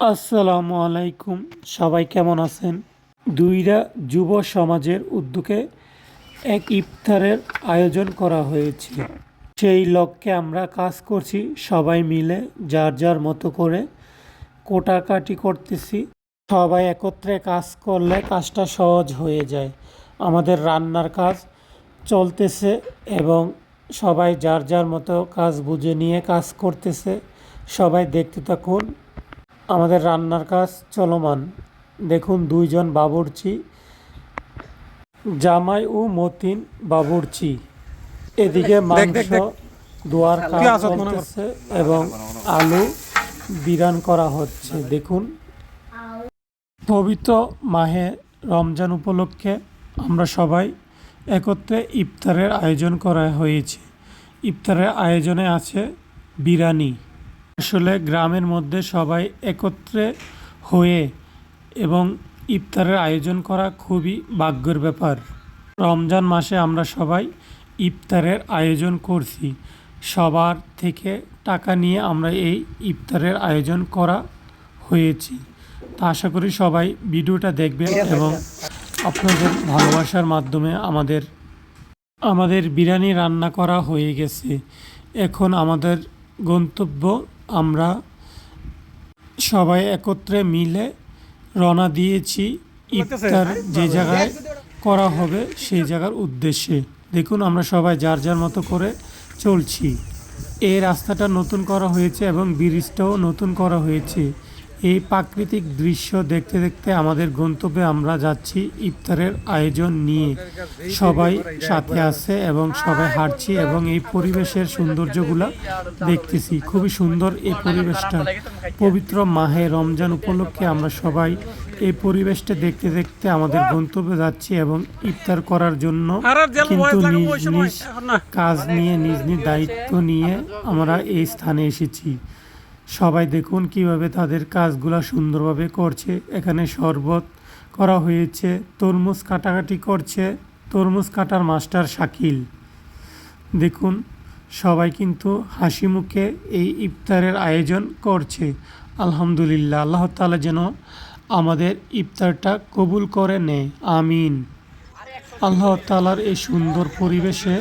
আসসালামু আলাইকুম। সবাই কেমন আছেন? দুইরা যুব সমাজের উদ্যোগে এক ইফতারের আয়োজন করা হয়েছে। সেই লক্ষ্যে আমরা কাজ করছি, সবাই মিলে যার যার মতো করে কোটাকাটি করতেছি। সবাই একত্রে কাজ করলে কাজটা সহজ হয়ে যায়। আমাদের রান্নার কাজ চলতেছে এবং সবাই যার যার মতো কাজ বুঝে নিয়ে কাজ করতেছে। সবাই দেখতে থাকুন। আমাদের রান্নার কাজ চলমান। দেখুন, দুইজন বাবুর্চি, জামাই ও মতিন বাবুর্চি। এদিকে মাংস ধোয়ার কাজ চলতেছে এবং আলু বিরান করা হচ্ছে। দেখুন, পবিত্র মাহে রমজান উপলক্ষে আমরা সবাই একত্রে ইফতারের আয়োজন করা হয়েছে। ইফতারের আয়োজনে আছে বিরিয়ানি। আসলে গ্রামের মধ্যে সবাই একত্রে হয়ে এবং ইফতারের আয়োজন করা খুবই ভাগ্যের ব্যাপার। রমজান মাসে আমরা সবাই ইফতারের আয়োজন করছি। সবার থেকে টাকা নিয়ে আমরা এই ইফতারের আয়োজন করা হয়েছে। তা আশা করি সবাই ভিডিওটা দেখবেন এবং আপনাদের ভালোবাসার মাধ্যমে আমাদের বিরিয়ানি রান্না করা হয়ে গেছে। এখন আমাদের গন্তব্য, আমরা সবাই একত্রে মিলে রওনা দিয়েছি ইফতার যে জায়গায় করা হবে সেই জায়গার উদ্দেশ্যে। দেখুন, আমরা সবাই যার যার মতো করে চলছি। এই রাস্তাটা নতুন করা হয়েছে এবং ব্রিজটাও নতুন করা হয়েছে। এই প্রাকৃতিক দৃশ্য দেখতে দেখতে আমাদের গন্তব্যে আমরা যাচ্ছি ইফতারের আয়োজন নিয়ে। সবাই সাথে আছে এবং সবাই হাঁটছি এবং এই পরিবেশের সৌন্দর্যগুলা দেখতেছি। খুবই সুন্দর এই পরিবেশটা। পবিত্র মাহে রমজান উপলক্ষে আমরা সবাই এই পরিবেশটা দেখতে দেখতে আমাদের গন্তব্যে যাচ্ছি এবং ইফতার করার জন্য। কিন্তু নিজ নিজ কাজ নিয়ে, নিজ নিজ দায়িত্ব নিয়ে আমরা এই স্থানে এসেছি। সবাই দেখুন কিভাবে তাদের কাজগুলো সুন্দরভাবে করছে। এখানে শরবত করা হয়েছে, তরমুজ কাটাকাটি করছে, তরমুজ কাটার মাস্টার শাকিল। দেখুন, সবাই কিন্তু হাসি মুখে এই ইফতারের আয়োজন করছে। আলহামদুলিল্লাহ, আল্লাহ তাআলা যেন আমাদের ইফতারটা কবুল করে নেয়, আমিন। আল্লাহ তাআলার এই সুন্দর পরিবেশে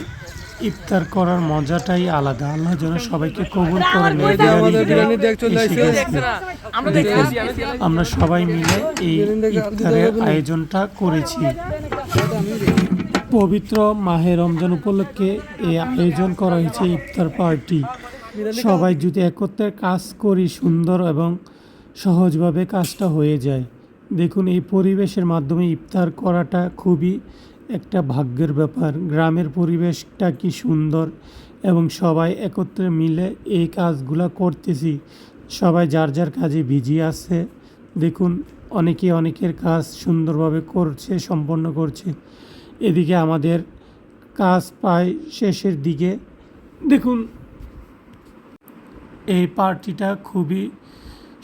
ইফতার করার মজাটাই আলাদা। আল্লাহ যেন সবাইকে কবুল করে নেয়। আমরা সবাই মিলে এই ইফতারের আয়োজনটা করেছি। পবিত্র মাহে রমজান উপলক্ষে এই আয়োজন করা হয়েছে ইফতার পার্টি। সবাই যদি একত্রে কাজ করি, সুন্দর এবং সহজভাবে কাজটা হয়ে যায়। দেখুন, এই পরিবেশের মাধ্যমে ইফতার করাটা খুবই একটা ভাগ্যের ব্যাপার। গ্রামের পরিবেশটা কি সুন্দর এবং সবাই একত্রে মিলে এই কাজগুলো করতেছি। সবাই যার যার কাজে বিজি আছে। দেখুন, অনেকে অনেকের কাজ সুন্দরভাবে করছে, সম্পন্ন করছে। এদিকে আমাদের কাজ প্রায় শেষের দিকে। দেখুন, এই পার্টিটা খুবই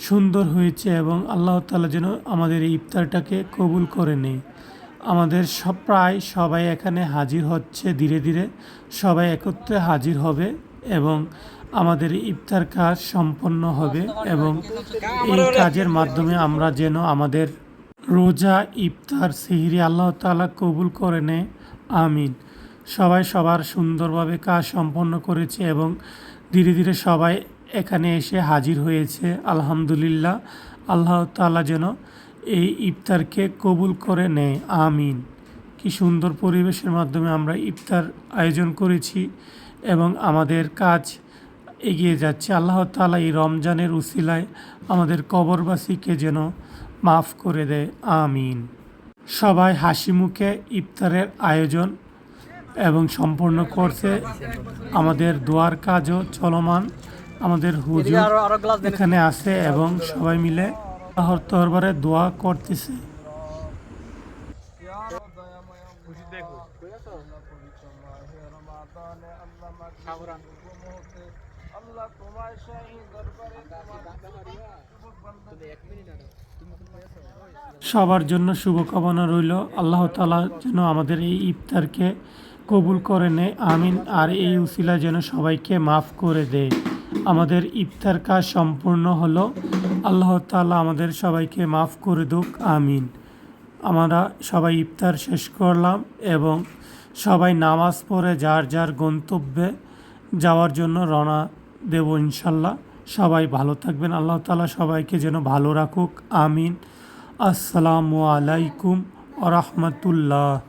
সুন্দর হয়েছে এবং আল্লাহ তাআলা যেন আমাদের এই ইফতারটাকে কবুল করে নেয়। আমাদের প্রায় সবাই এখানে হাজির হচ্ছে। ধীরে ধীরে সবাই একত্রে হাজির হবে এবং আমাদের ইফতার কাজ সম্পন্ন হবে এবং এই কাজের মাধ্যমে আমরা যেন আমাদের রোজা, ইফতার, সেহরি আল্লাহ তাআলা কবুল করে নেয়, আমিন। সবাই সবার সুন্দরভাবে কাজ সম্পন্ন করেছে এবং ধীরে ধীরে সবাই এখানে এসে হাজির হয়েছে। আলহামদুলিল্লাহ, আল্লাহ তাআলা যেন এই ইফতারকে কবুল করে নেয়, আমিন। কি সুন্দর পরিবেশের মাধ্যমে আমরা ইফতার আয়োজন করেছি এবং আমাদের কাজ এগিয়ে যাচ্ছে। আল্লাহ তাআলা এই রমজানের উসিলায় আমাদের কবরবাসীকে যেন মাফ করে দেয়, আমিন। সবাই হাসি মুখে ইফতারের আয়োজন এবং সম্পূর্ণ করছে। আমাদের দোয়ার কাজও চলমান। আমাদের হুজুর এখানে আছে এবং সবাই মিলে আল্লাহর দরবারে দোয়া করতেছে। সবার জন্য শুভকামনা রইল। আল্লাহ তাআলা যেন আমাদের এই ইফতারকে কবুল করে নেয়, আমিন। আর এই উসিলা যেন সবাইকে মাফ করে দেয়। আমাদের ইফতার কাজ সম্পূর্ণ হলো। আল্লাহ তাআলা আমাদের সবাইকে মাফ করে দুক, আমিন। আমরা সবাই ইফতার শেষ করলাম এবং সবাই নামাজ পড়ে যার যার গন্তব্যে যাওয়ার জন্য রওনা দেব ইনশাল্লাহ। সবাই ভালো থাকবেন, আল্লাহ তাআলা সবাইকে যেন ভালো রাখুক, আমিন। আসসালামু আলাইকুম ওয়া রাহমাতুল্লাহ।